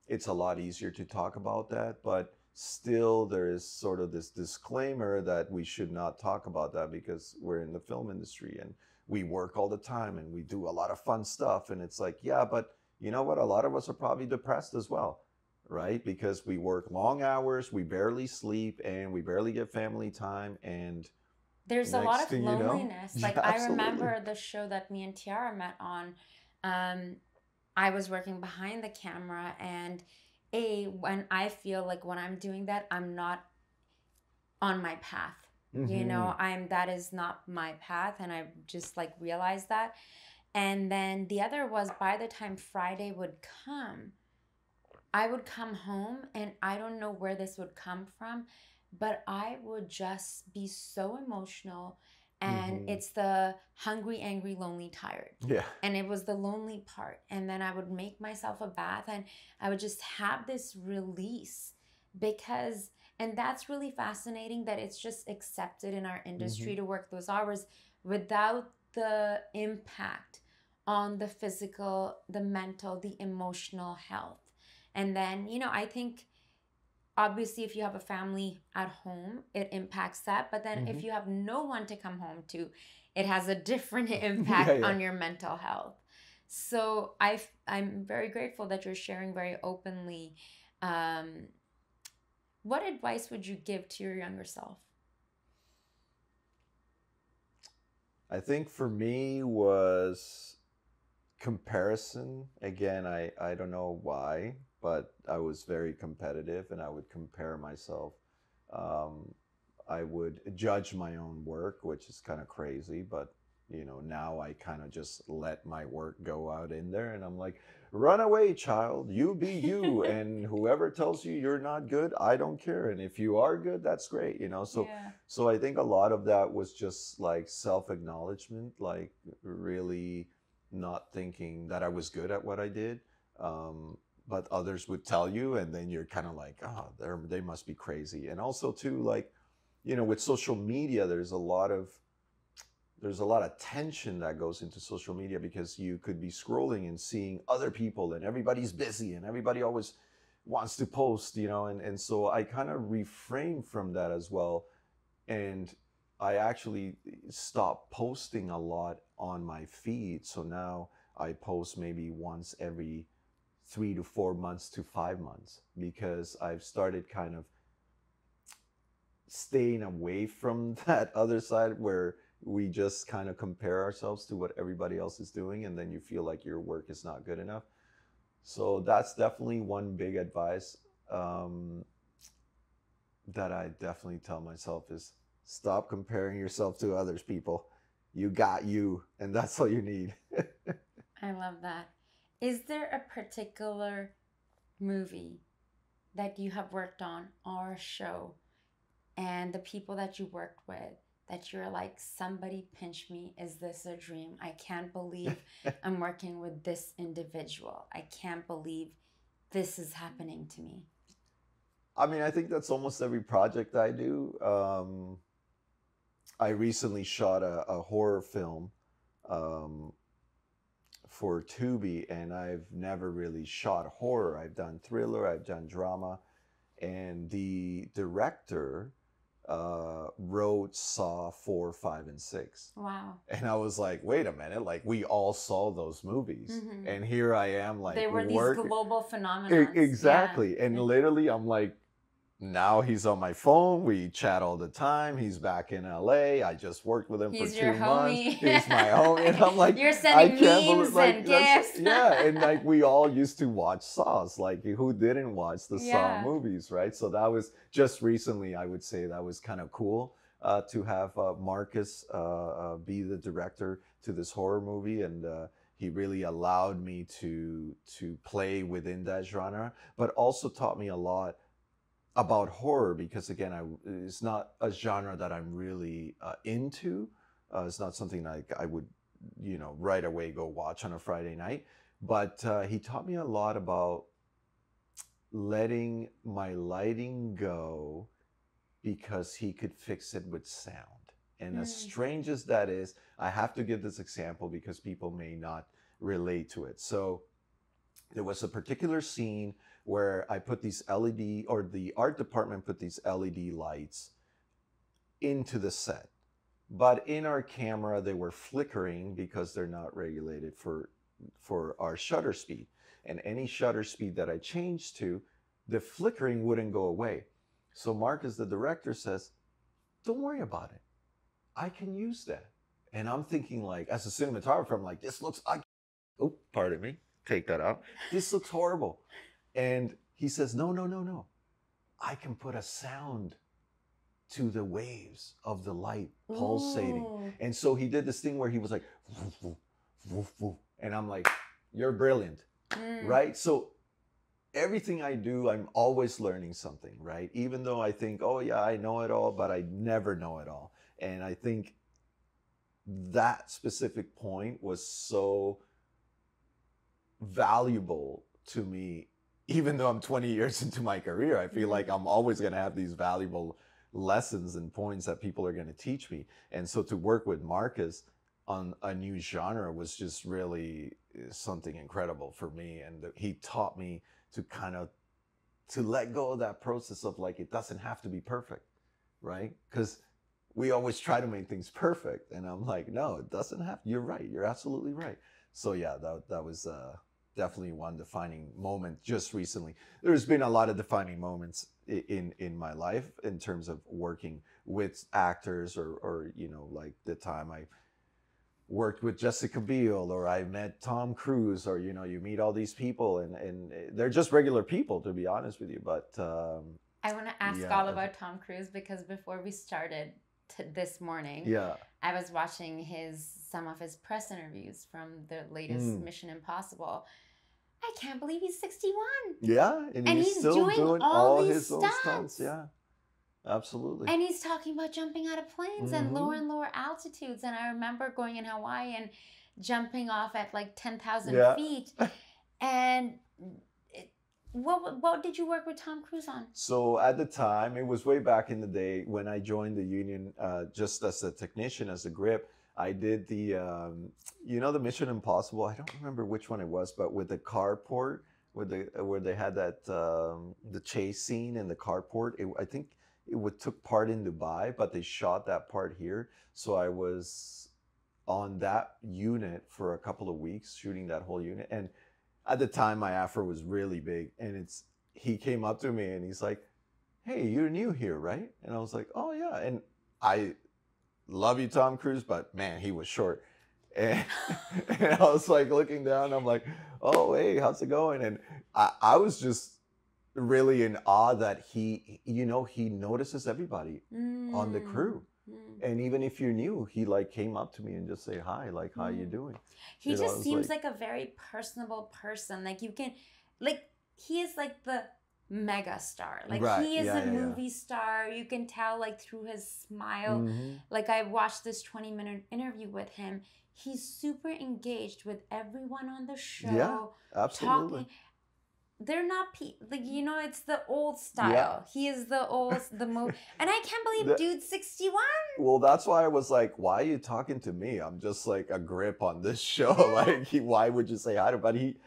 it's a lot easier to talk about that, but still there is sort of this disclaimer that we should not talk about that because we're in the film industry and we work all the time and we do a lot of fun stuff. And it's like, yeah, but you know what? A lot of us are probably depressed as well, right? Because we work long hours, we barely sleep, and we barely get family time. And there's a lot of loneliness. Yeah, I remember the show that me and Tiara met on. I was working behind the camera, and when I feel like when I'm doing that, I'm not on my path. That is not my path, and I just realized that. And then the other was, by the time Friday would come, I would come home, and I don't know where this would come from, but I would just be so emotional. And it's the hungry, angry, lonely, tired. Yeah. And it was the lonely part. And then I would make myself a bath, and I would just have this release and that's really fascinating that it's just accepted in our industry to work those hours without the impact on the physical, the mental, the emotional health. And then, I think obviously if you have a family at home, it impacts that. But then if you have no one to come home to, it has a different impact on your mental health. So I'm very grateful that you're sharing very openly. What advice would you give to your younger self? I think for me was comparison. Again, I don't know why. but I was very competitive, and I would compare myself. Um, I would judge my own work, which is kind of crazy, but now I kind of just let my work go out in there, and I'm like, run away, child, you be you, and whoever tells you you're not good, I don't care. And if you are good, that's great. So Yeah. so I think a lot of that was just like self-acknowledgement, like really not thinking that I was good at what I did. Um, but others would tell you, and then you're kind of like, oh, they must be crazy. And also too, like, with social media, there's a lot of tension that goes into social media, because you could be scrolling and seeing other people, and everybody's busy, and everybody always wants to post, and so I kind of refrain from that as well. And I actually stopped posting a lot on my feed. So now I post maybe once every 3 to 4 months to 5 months, because I've started kind of staying away from that other side where we just kind of compare ourselves to what everybody else is doing, and then you feel like your work is not good enough. So that's definitely one big advice, um, that I definitely tell myself is, stop comparing yourself to others, people. You got you, and that's all you need. I love that. Is there a particular movie that you have worked on or a show and the people that you worked with that you're like, somebody pinch me? Is this a dream? I can't believe I'm working with this individual. I can't believe this is happening to me. I mean, I think that's almost every project I do. I recently shot a horror film, um, for Tubi, and I've never really shot horror. I've done thriller, I've done drama, and the director wrote Saw 4, 5, and 6. Wow. And I was like, wait a minute, like we all saw those movies. And here I am, like, They were these global phenomena. Exactly. And literally, I'm like, now he's on my phone. We chat all the time. He's back in LA. I just worked with him for 2 months. He's my homie. And I'm like, you're sending memes and gifts. Yeah. And like, we all used to watch Saws. Like, who didn't watch the Saw movies, right? So that was just recently, I would say that was kind of cool, to have Marcus be the director to this horror movie. And he really allowed me to play within that genre, but also taught me a lot about horror, because again, it's not a genre that I'm really into. It's not something like I would, right away go watch on a Friday night. But he taught me a lot about letting my lighting go, because he could fix it with sound. And as strange as that is, I have to give this example because people may not relate to it. So there was a particular scene where I put these LED, or the art department put these LED lights into the set. But in our camera, they were flickering because they're not regulated for our shutter speed. And any shutter speed that I changed to, the flickering wouldn't go away. So Marcus, the director, says, don't worry about it. I can use that. And I'm thinking, like, as a cinematographer, I'm like, this looks, oh, pardon me, take that out. This looks horrible. And he says, no, no, no, no. I can put a sound to the waves of the light pulsating. Ooh. And so he did this thing where he was like, woof, woof, woof, woof. And I'm like, you're brilliant, right? So everything I do, I'm always learning something, right? Even though I think, oh yeah, I know it all, but I never know it all. And I think that specific point was so valuable to me. Even though I'm 20 years into my career, I feel like I'm always going to have these valuable lessons and points that people are going to teach me. And so to work with Marcus on a new genre was just really something incredible for me. And he taught me to kind of to let go of that process of, like, it doesn't have to be perfect, right? Because we always try to make things perfect. And I'm like, no, it doesn't have. You're right. You're absolutely right. So yeah, that was definitely one defining moment just recently. There's been a lot of defining moments in my life in terms of working with actors, or like the time I worked with Jessica Biel, or I met Tom Cruise, or you meet all these people, and they're just regular people, to be honest with you. But I want to ask yeah, all about Tom Cruise because before we started this morning, yeah, I was watching some of his press interviews from the latest Mission Impossible. I can't believe he's 61. yeah, and And he's he's still doing doing all all these his own stunts. stunts. Yeah, absolutely. And he's talking about jumping out of planes and Hmm. lower altitudes. And I remember going in Hawaii and jumping off at like 10,000 Yeah. feet. And what did you work with Tom Cruise on? So at the time, it was way back in the day when I joined the union, just as a technician, as a grip. I did the Mission Impossible. I don't remember which one it was, but with the carport, where they had that the chase scene in the carport. I think took part in Dubai, but they shot that part here. So I was on that unit for a couple of weeks, shooting that whole unit. And at the time, my afro was really big, and he came up to me and he's like, "Hey, you're new here, right?" And I was like, "Oh yeah." And I love you, Tom Cruise, but man, he was short. And, and I was like looking down, I'm like, "Oh, hey, how's it going?" And I was just really in awe that he notices everybody on the crew. And even if you're new, he like came up to me and just say hi, like, "How you doing?" He just seems like like a very personable person. Like you can, like he is like the mega star. Like right, he is yeah, a yeah, movie star. You can tell like through his smile. Mhm. Like I watched this 20-minute interview with him. He's super engaged with everyone on the show. Yeah, absolutely. Talking. They're not like it's the old style. Yeah. He is the old and I can't believe dude's 61. Well, that's why I was like, "Why are you talking to me? I'm just like a grip on this show." Like, why would you say hi to? But he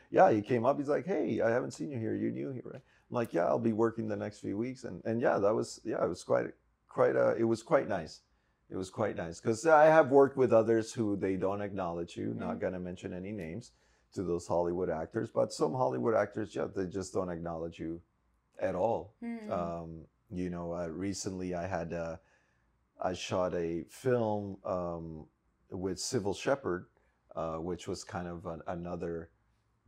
came up. He's like, "Hey, I haven't seen you here. You're new here, right?" I'm like, "Yeah, I'll be working the next few weeks." And yeah, it was it was quite nice. It was quite nice because I have worked with others who they don't acknowledge you. Not gonna mention any names to those Hollywood actors, but some Hollywood actors, yeah, they just don't acknowledge you at all. Recently I shot a film with Sybil Shepherd, which was kind of another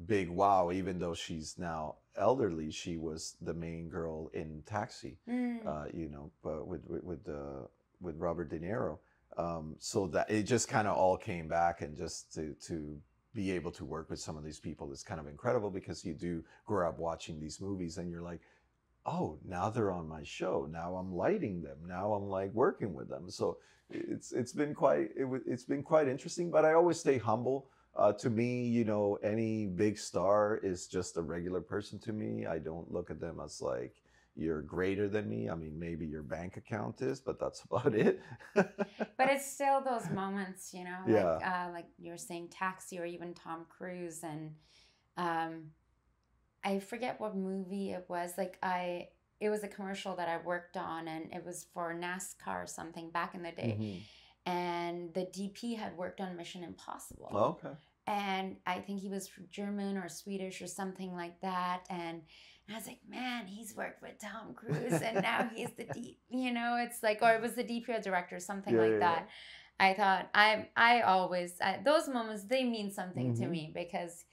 big wow. Even though she's now elderly, she was the main girl in Taxi, but with Robert De Niro. So that it just kind of all came back, and just to be able to work with some of these people is kind of incredible, because you do grow up watching these movies and you're like, "Oh, now they're on my show. Now I'm lighting them. Now I'm like working with them." So it's been quite interesting. But I always stay humble. To me, any big star is just a regular person to me. I don't look at them as like, "You're greater than me." I mean, maybe your bank account is, but that's about it. But it's still those moments, Yeah. like you're saying Taxi or even Tom Cruise. And I forget what movie it was. It was a commercial that I worked on, and it was for NASCAR or something back in the day. Mm-hmm. And the DP had worked on Mission Impossible. Oh, okay. And I think he was German or Swedish or something like that. And I was like, man, he's worked with Tom Cruise, and now he's the it's like, or it was the DP or director, something like that. I thought those moments, they mean something to me, because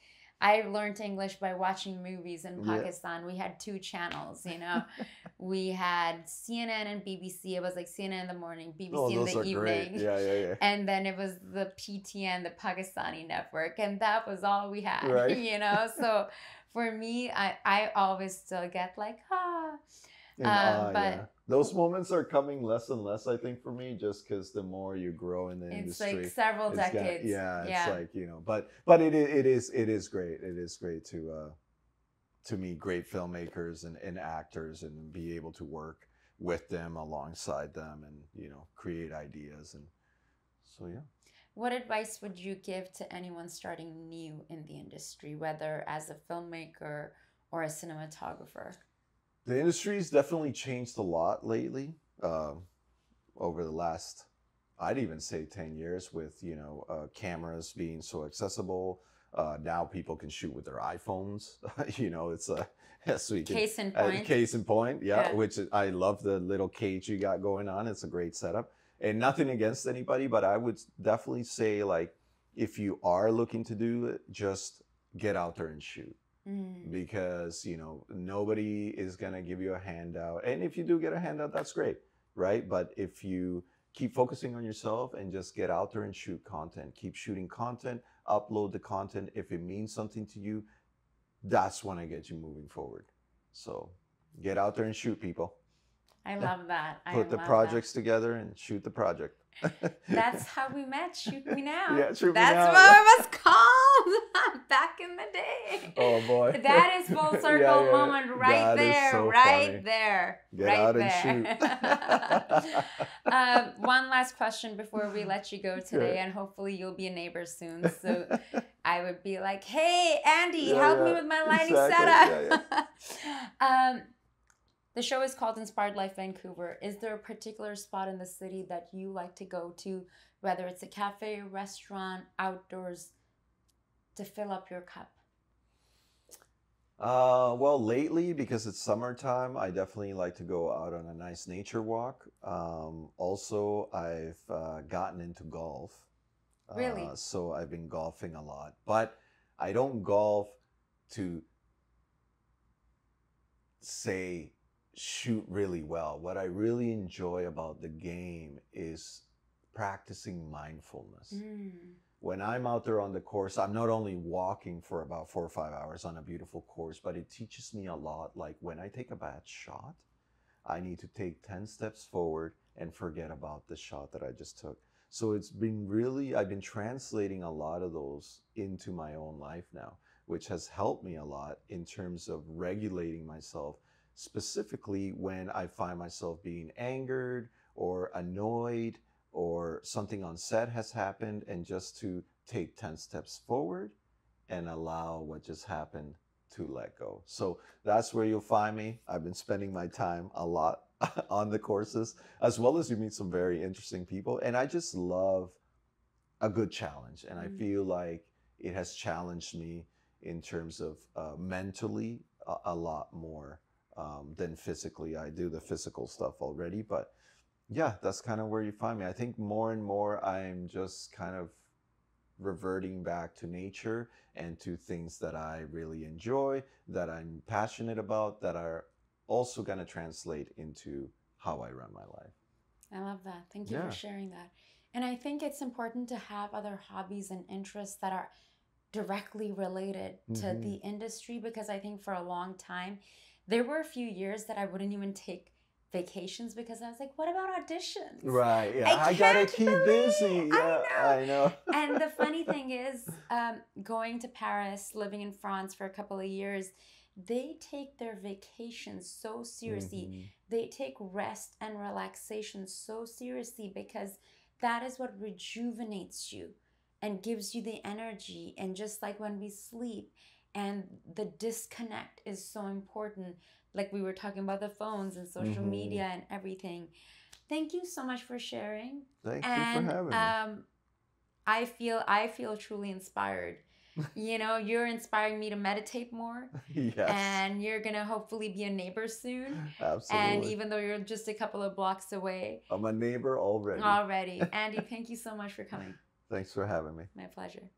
I learned English by watching movies in Pakistan. We had two channels, We had CNN and BBC. It was like CNN in the morning, BBC in the evening. Great. Yeah. And then it was the PTN, the Pakistani network. And that was all we had, right. So for me, I always still get like, but those moments are coming less and less, I think, for me, just because the more you grow in the industry, it's like several decades. It's like, but it is great. It is great to meet great filmmakers and actors, and be able to work with them, alongside them, and create ideas. And so What advice would you give to anyone starting new in the industry, whether as a filmmaker or a cinematographer? The industry's definitely changed a lot lately, over the last, I'd even say 10 years, with, cameras being so accessible. Now people can shoot with their iPhones. It's so you can, case in point. Case in point, yeah. Which I love the little cage you got going on. It's a great setup. And nothing against anybody, but I would definitely say, like, if you are looking to do it, just get out there and shoot. Because nobody is going to give you a handout, and if you do get a handout, that's great, right? But if you keep focusing on yourself and just get out there and shoot content, keep shooting content, upload the content, if it means something to you, that's when I get you moving forward. So get out there and shoot, people. I love that. Put the projects together and shoot the project. That's how we met. Shoot me now. Yeah, shoot me That's now. what it was called back in the day. Oh boy. That is full circle moment right that there. So right funny. there. Get right out there. and shoot. One last question before we let you go today, and hopefully you'll be a neighbor soon. So I would be like, hey, Andy, help me with my lighting setup. The show is called Inspired Life Vancouver. Is there a particular spot in the city that you like to go to, whether it's a cafe, restaurant, outdoors, to fill up your cup? Well, lately, because it's summertime, I definitely like to go out on a nice nature walk. Also, I've gotten into golf. Really? So I've been golfing a lot. But I don't golf to say shoot really well. What I really enjoy about the game is practicing mindfulness. When I'm out there on the course, I'm not only walking for about 4 or 5 hours on a beautiful course, but it teaches me a lot. Like when I take a bad shot, I need to take 10 steps forward and forget about the shot that I just took. So it's been really, I've been translating a lot of those into my own life now, which has helped me a lot in terms of regulating myself, specifically when I find myself being angered or annoyed or something on set has happened, and just to take 10 steps forward and allow what just happened to let go. So that's where you'll find me. I've been spending my time a lot on the courses, as well as you meet some very interesting people. And I just love a good challenge. And I feel like it has challenged me in terms of mentally a lot more than physically. I do the physical stuff already, but yeah, that's kind of where you find me. I think more and more I'm just kind of reverting back to nature and to things that I really enjoy, that I'm passionate about, that are also going to translate into how I run my life. I love that. Thank you for sharing that. And I think it's important to have other hobbies and interests that are directly related to the industry, because I think for a long time, there were a few years that I wouldn't even take vacations because I was like, what about auditions? Right, yeah. I gotta keep busy. Yeah, I know. And the funny thing is, going to Paris, living in France for a couple of years, they take their vacations so seriously. They take rest and relaxation so seriously, because that is what rejuvenates you and gives you the energy. And just like when we sleep, and the disconnect is so important. Like we were talking about the phones and social media and everything. Thank you so much for sharing. Thank you for having me. I feel truly inspired. You're inspiring me to meditate more. Yes. And you're going to hopefully be a neighbor soon. Absolutely. And even though you're just a couple of blocks away. I'm a neighbor already. Already. Andy, thank you so much for coming. Thanks for having me. My pleasure.